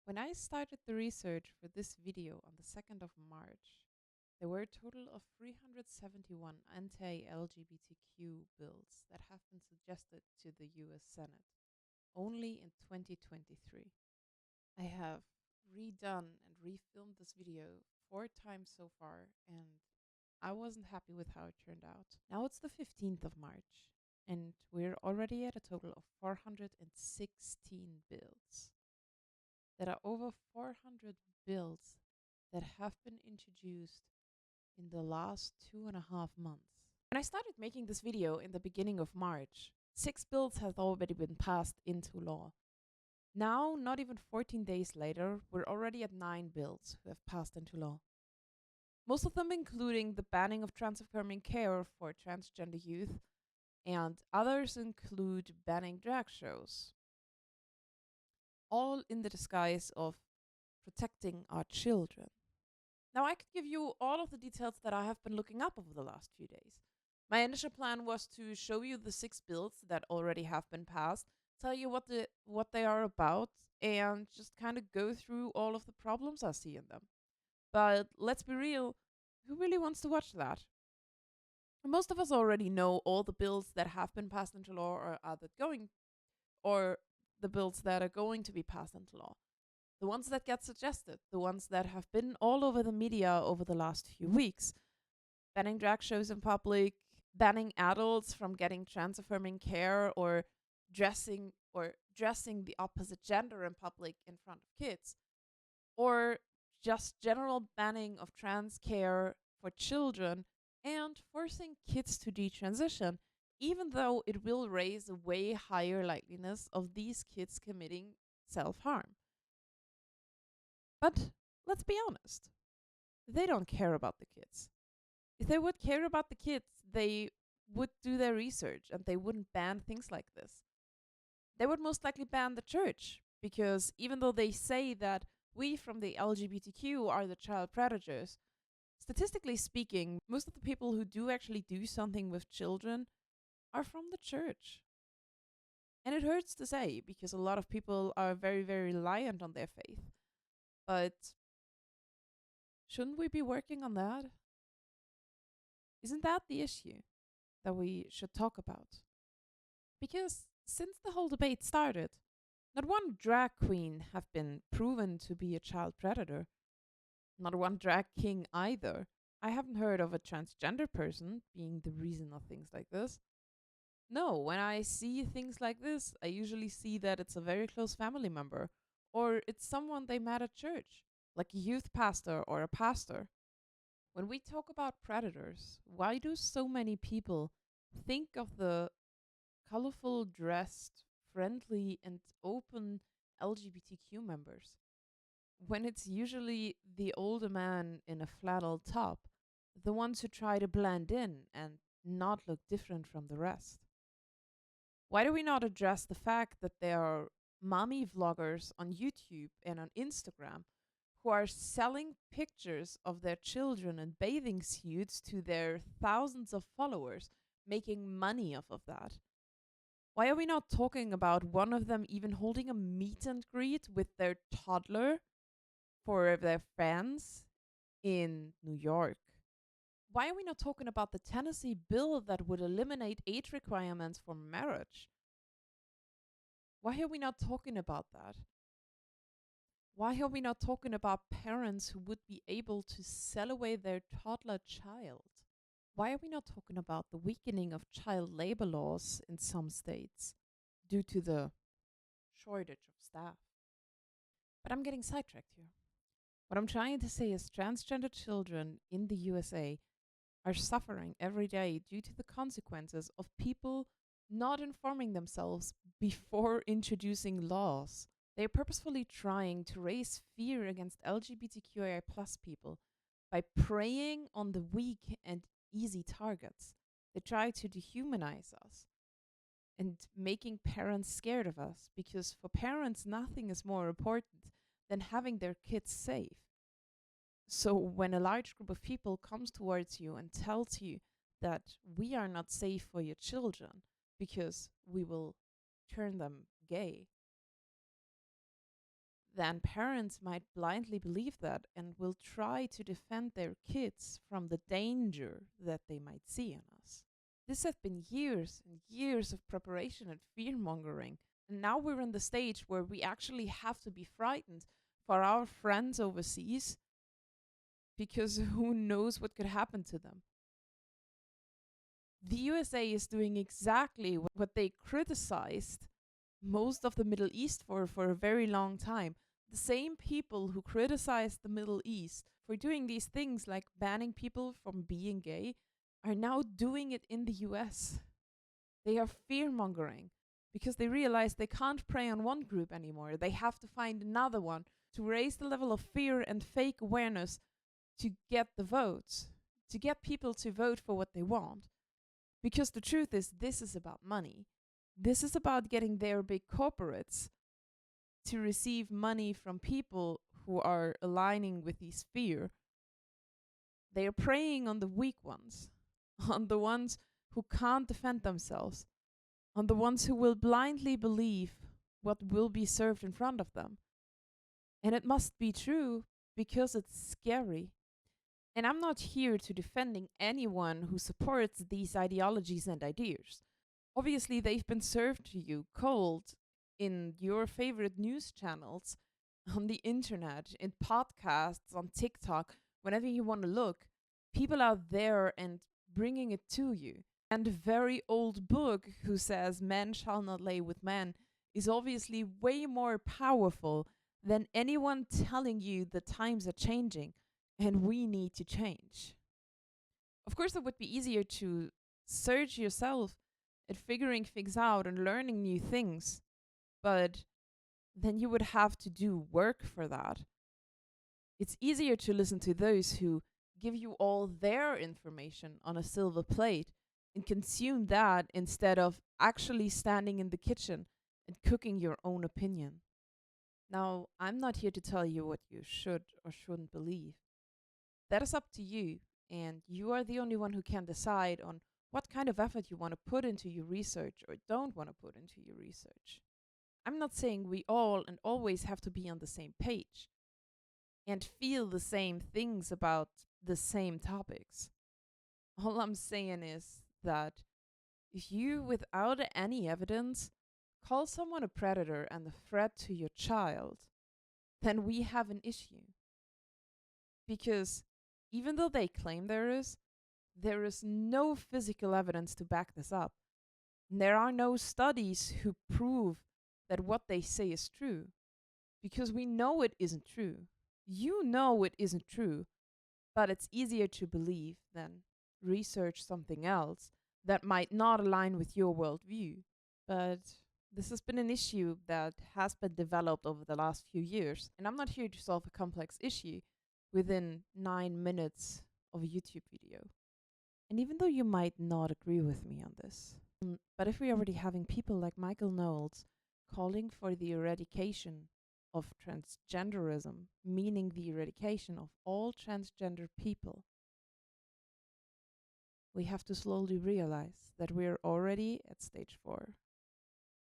When I started the research for this video on the 2nd of March, there were a total of 371 anti-LGBTQ bills that have been suggested to the US Senate only in 2023. I have redone and refilmed this video 4 times so far, and I wasn't happy with how it turned out. Now it's the 15th of March, and we're already at a total of 416 bills. There are over 400 bills that have been introduced in the last 2.5 months. When I started making this video in the beginning of March, 6 bills have already been passed into law. Now, not even 14 days later, we're already at 9 bills who have passed into law. Most of them including the banning of trans-affirming care for transgender youth, and others include banning drag shows. All in the disguise of protecting our children. Now, I could give you all of the details that I have been looking up over the last few days. My initial plan was to show you the 6 bills that already have been passed, tell you what they are about, and just kind of go through all of the problems I see in them. But let's be real, who really wants to watch that? Most of us already know all the bills that have been passed into law or the bills that are going to be passed into law. The ones that get suggested, the ones that have been all over the media over the last few weeks. Banning drag shows in public, banning adults from getting trans-affirming care or dressing the opposite gender in public in front of kids, or just general banning of trans care for children and forcing kids to detransition, even though it will raise a way higher likeliness of these kids committing self-harm. But let's be honest, they don't care about the kids. If they would care about the kids, they would do their research and they wouldn't ban things like this. They would most likely ban the church, because even though they say that we from the LGBTQ are the child predators, statistically speaking, most of the people who do actually do something with children are from the church. And it hurts to say, because a lot of people are very, very reliant on their faith. But shouldn't we be working on that? Isn't that the issue that we should talk about? Because since the whole debate started, not one drag queen have been proven to be a child predator. Not one drag king either. I haven't heard of a transgender person being the reason of things like this. No, when I see things like this, I usually see that it's a very close family member, or it's someone they met at church, like a youth pastor or a pastor. When we talk about predators, why do so many people think of the colorful dressed, friendly, and open LGBTQ members, when it's usually the older man in a flannel top, the ones who try to blend in and not look different from the rest? Why do we not address the fact that there are mommy vloggers on YouTube and on Instagram who are selling pictures of their children in bathing suits to their thousands of followers, making money off of that? Why are we not talking about one of them even holding a meet and greet with their toddler for their fans in New York? Why are we not talking about the Tennessee bill that would eliminate age requirements for marriage? Why are we not talking about that? Why are we not talking about parents who would be able to sell away their toddler child? Why are we not talking about the weakening of child labor laws in some states due to the shortage of staff? But I'm getting sidetracked here. What I'm trying to say is transgender children in the USA are suffering every day due to the consequences of people not informing themselves before introducing laws. They are purposefully trying to raise fear against LGBTQAI plus people by preying on the weak and easy targets. They try to dehumanize us and making parents scared of us, because for parents nothing is more important than having their kids safe. So when a large group of people comes towards you and tells you that we are not safe for your children because we will turn them gay, then parents might blindly believe that and will try to defend their kids from the danger that they might see in us. This has been years and years of preparation and fear mongering. And now we're in the stage where we actually have to be frightened for our friends overseas because who knows what could happen to them. The USA is doing exactly what they criticized most of the Middle East for a very long time. The same people who criticized the Middle East for doing these things like banning people from being gay are now doing it in the US. They are fear mongering because they realize they can't prey on one group anymore. They have to find another one to raise the level of fear and fake awareness to get the votes, to get people to vote for what they want. Because the truth is, this is about money. This is about getting their big corporates to receive money from people who are aligning with these fear. They are preying on the weak ones, on the ones who can't defend themselves, on the ones who will blindly believe what will be served in front of them. And it must be true because it's scary. And I'm not here to defending anyone who supports these ideologies and ideas. Obviously, they've been served to you cold in your favorite news channels, on the internet, in podcasts, on TikTok, whenever you want to look. People out there and bringing it to you. And a very old book who says men shall not lay with men is obviously way more powerful than anyone telling you the times are changing and we need to change. Of course, it would be easier to search yourself at figuring things out and learning new things, but then you would have to do work for that. It's easier to listen to those who give you all their information on a silver plate and consume that instead of actually standing in the kitchen and cooking your own opinion. Now, I'm not here to tell you what you should or shouldn't believe. That is up to you, and you are the only one who can decide on what kind of effort you want to put into your research or don't want to put into your research. I'm not saying we all and always have to be on the same page and feel the same things about the same topics. All I'm saying is that if you, without any evidence, call someone a predator and a threat to your child, then we have an issue. Because even though they claim there is no physical evidence to back this up. There are no studies who prove that what they say is true. Because we know it isn't true. You know it isn't true, but it's easier to believe than research something else that might not align with your worldview. But this has been an issue that has been developed over the last few years, and I'm not here to solve a complex issue within 9 minutes of a YouTube video. And even though you might not agree with me on this, but if we're already having people like Michael Knowles calling for the eradication of transgenderism, meaning the eradication of all transgender people, we have to slowly realize that we're already at stage 4.